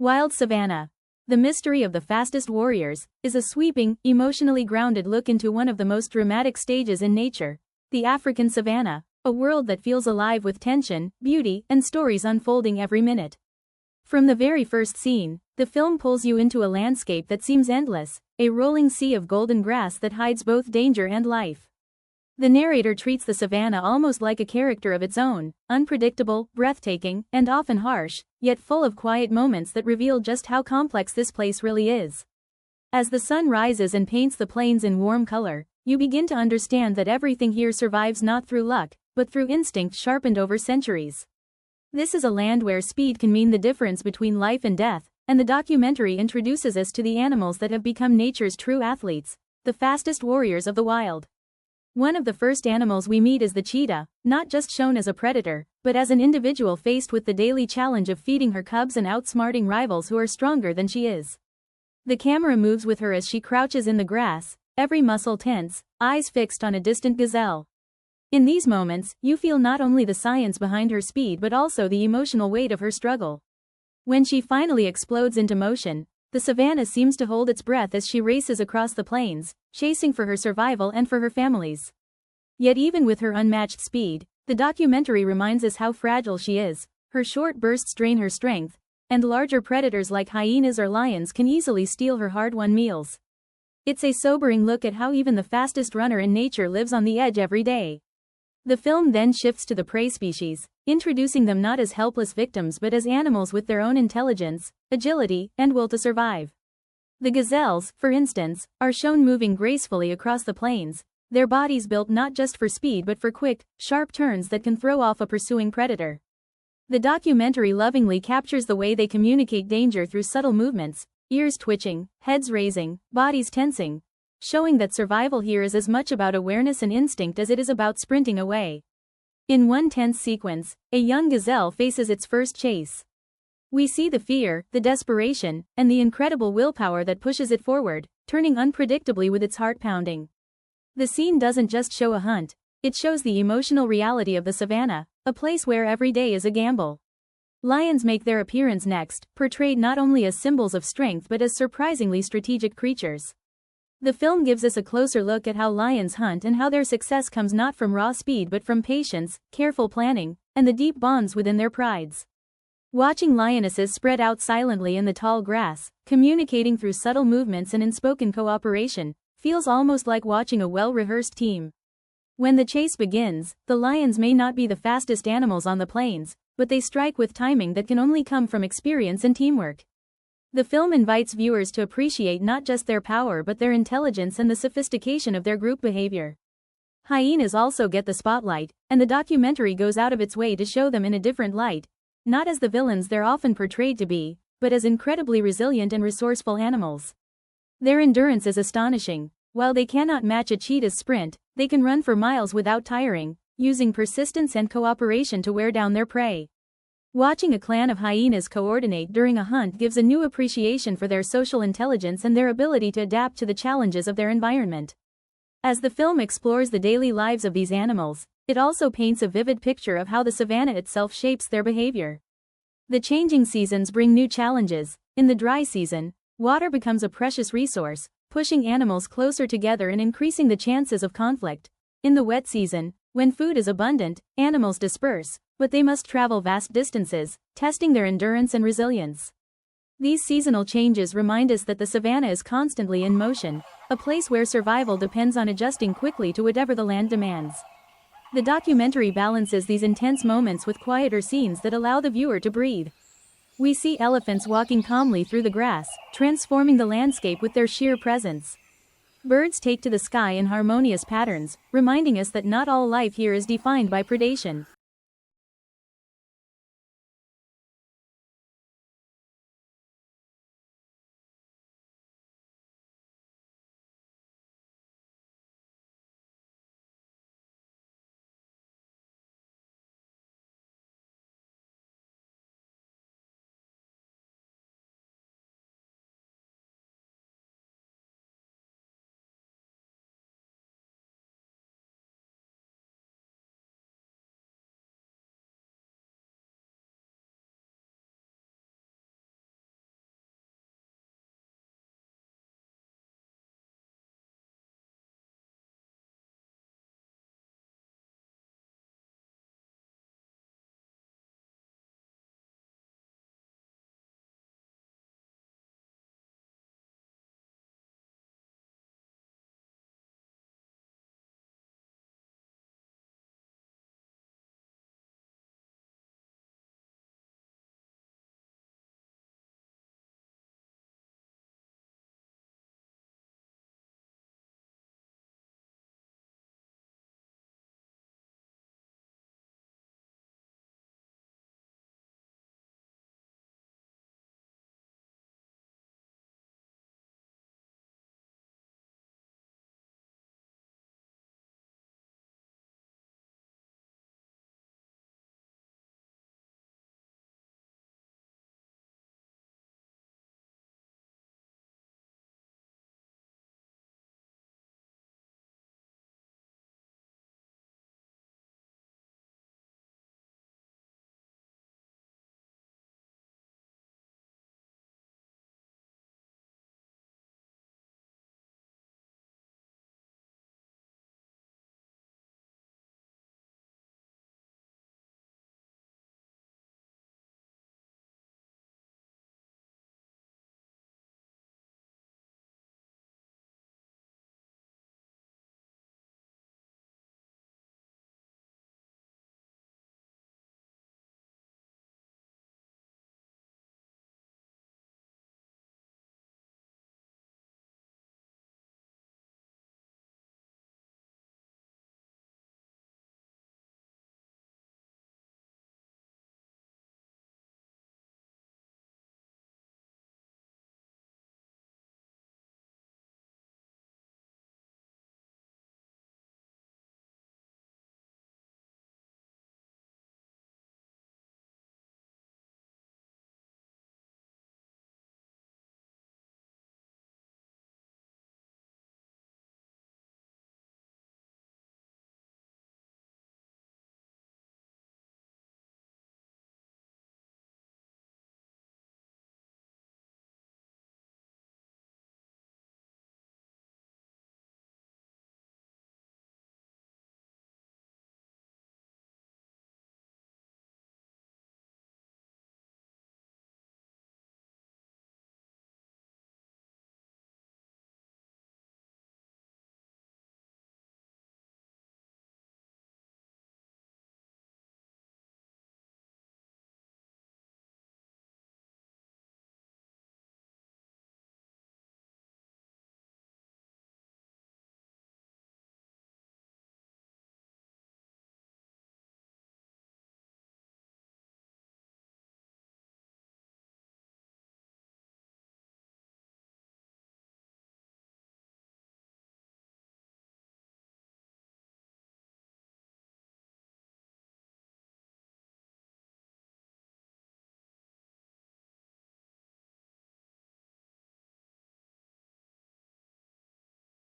Wild Savanna. The Mystery of the Fastest Warriors is a sweeping, emotionally grounded look into one of the most dramatic stages in nature, the African savanna, a world that feels alive with tension, beauty, and stories unfolding every minute. From the very first scene, the film pulls you into a landscape that seems endless, a rolling sea of golden grass that hides both danger and life. The narrator treats the savanna almost like a character of its own, unpredictable, breathtaking, and often harsh, yet full of quiet moments that reveal just how complex this place really is. As the sun rises and paints the plains in warm color, you begin to understand that everything here survives not through luck, but through instinct sharpened over centuries. This is a land where speed can mean the difference between life and death, and the documentary introduces us to the animals that have become nature's true athletes, the fastest warriors of the wild. One of the first animals we meet is the cheetah, not just shown as a predator, but as an individual faced with the daily challenge of feeding her cubs and outsmarting rivals who are stronger than she is. The camera moves with her as she crouches in the grass, every muscle tense, eyes fixed on a distant gazelle. In these moments, you feel not only the science behind her speed but also the emotional weight of her struggle. When she finally explodes into motion, the savanna seems to hold its breath as she races across the plains, chasing for her survival and for her family's. Yet even with her unmatched speed, the documentary reminds us how fragile she is. Her short bursts drain her strength, and larger predators like hyenas or lions can easily steal her hard-won meals. It's a sobering look at how even the fastest runner in nature lives on the edge every day. The film then shifts to the prey species, introducing them not as helpless victims but as animals with their own intelligence, agility, and will to survive. The gazelles, for instance, are shown moving gracefully across the plains, their bodies built not just for speed but for quick, sharp turns that can throw off a pursuing predator. The documentary lovingly captures the way they communicate danger through subtle movements, ears twitching, heads raising, bodies tensing, showing that survival here is as much about awareness and instinct as it is about sprinting away. In one tense sequence, a young gazelle faces its first chase. We see the fear, the desperation, and the incredible willpower that pushes it forward, turning unpredictably with its heart pounding. The scene doesn't just show a hunt, it shows the emotional reality of the savanna, a place where every day is a gamble. Lions make their appearance next, portrayed not only as symbols of strength but as surprisingly strategic creatures. The film gives us a closer look at how lions hunt and how their success comes not from raw speed but from patience, careful planning, and the deep bonds within their prides. Watching lionesses spread out silently in the tall grass, communicating through subtle movements and unspoken cooperation, feels almost like watching a well-rehearsed team. When the chase begins, the lions may not be the fastest animals on the plains, but they strike with timing that can only come from experience and teamwork. The film invites viewers to appreciate not just their power but their intelligence and the sophistication of their group behavior. Hyenas also get the spotlight, and the documentary goes out of its way to show them in a different light, not as the villains they're often portrayed to be, but as incredibly resilient and resourceful animals. Their endurance is astonishing. While they cannot match a cheetah's sprint, they can run for miles without tiring, using persistence and cooperation to wear down their prey. Watching a clan of hyenas coordinate during a hunt gives a new appreciation for their social intelligence and their ability to adapt to the challenges of their environment. As the film explores the daily lives of these animals, it also paints a vivid picture of how the savanna itself shapes their behavior. The changing seasons bring new challenges. In the dry season, water becomes a precious resource, pushing animals closer together and increasing the chances of conflict. In the wet season, when food is abundant, animals disperse, but they must travel vast distances, testing their endurance and resilience. These seasonal changes remind us that the savanna is constantly in motion, a place where survival depends on adjusting quickly to whatever the land demands. The documentary balances these intense moments with quieter scenes that allow the viewer to breathe. We see elephants walking calmly through the grass, transforming the landscape with their sheer presence. Birds take to the sky in harmonious patterns, reminding us that not all life here is defined by predation.